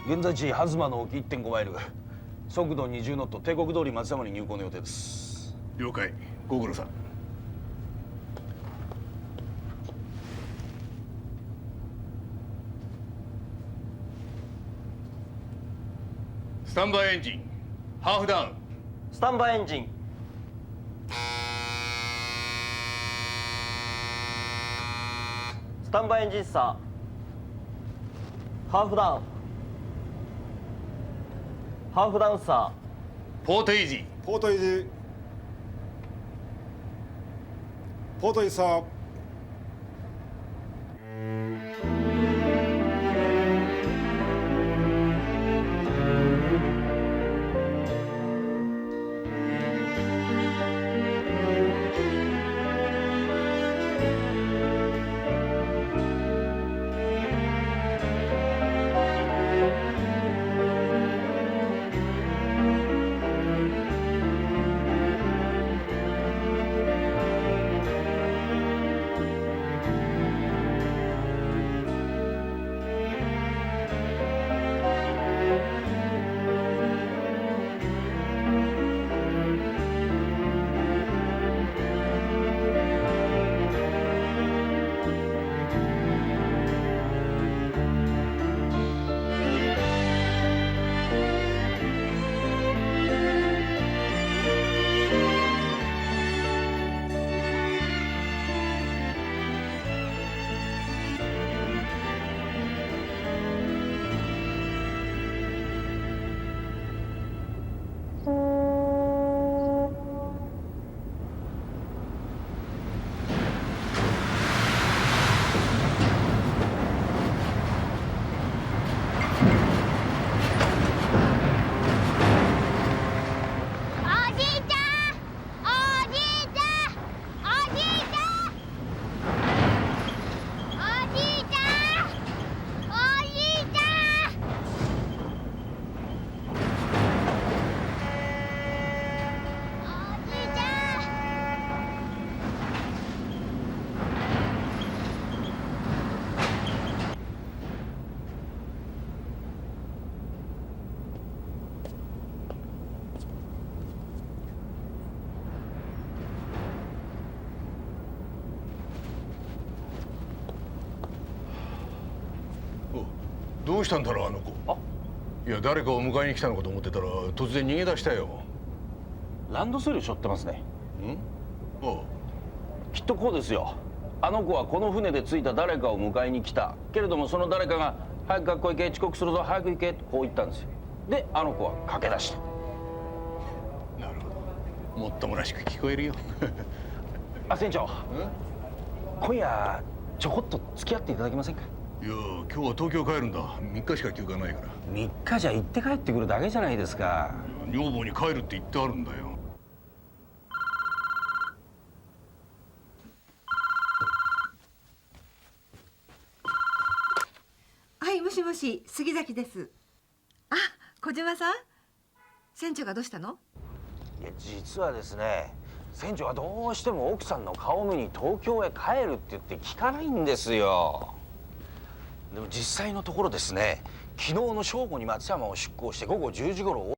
現在地東の沖 1.5 マイル、速度20ノット、帝国通り松山に入港の予定です。了解。ご苦労さん。スタンバイエンジンハーフダウン。スタンバイエンジン。スタンバイエンジンさ。ハーフダウン。ハーフダウンさ。ポートイージー。ポートイージー。ポートイーサー。どうしたんだろうあの子。いや誰かを迎えに来たのかと思ってたら突然逃げ出したよ。ランドセル背負ってますね。おう。きっとこうですよ。あの子はこの船で着いた誰かを迎えに来たけれども、その誰かが「早く学校行け、遅刻するぞ、早く行け」とこう言ったんですよ。であの子は駆け出した。なるほど。もっともらしく聞こえるよ。あ、船長、今夜ちょこっと付き合っていただけませんか？いや今日は東京帰るんだ。3日しか休暇ないから。3日じゃ行って帰ってくるだけじゃないですか。女房に帰るって言ってあるんだよ。はい、もしもし、杉崎です。あ、小島さん。船長がどうしたの？いや実はですね、船長はどうしても奥さんの顔を見に東京へ帰るって言って聞かないんですよ。でも実際のところですね、昨日の正午に松山を出港して午後10時頃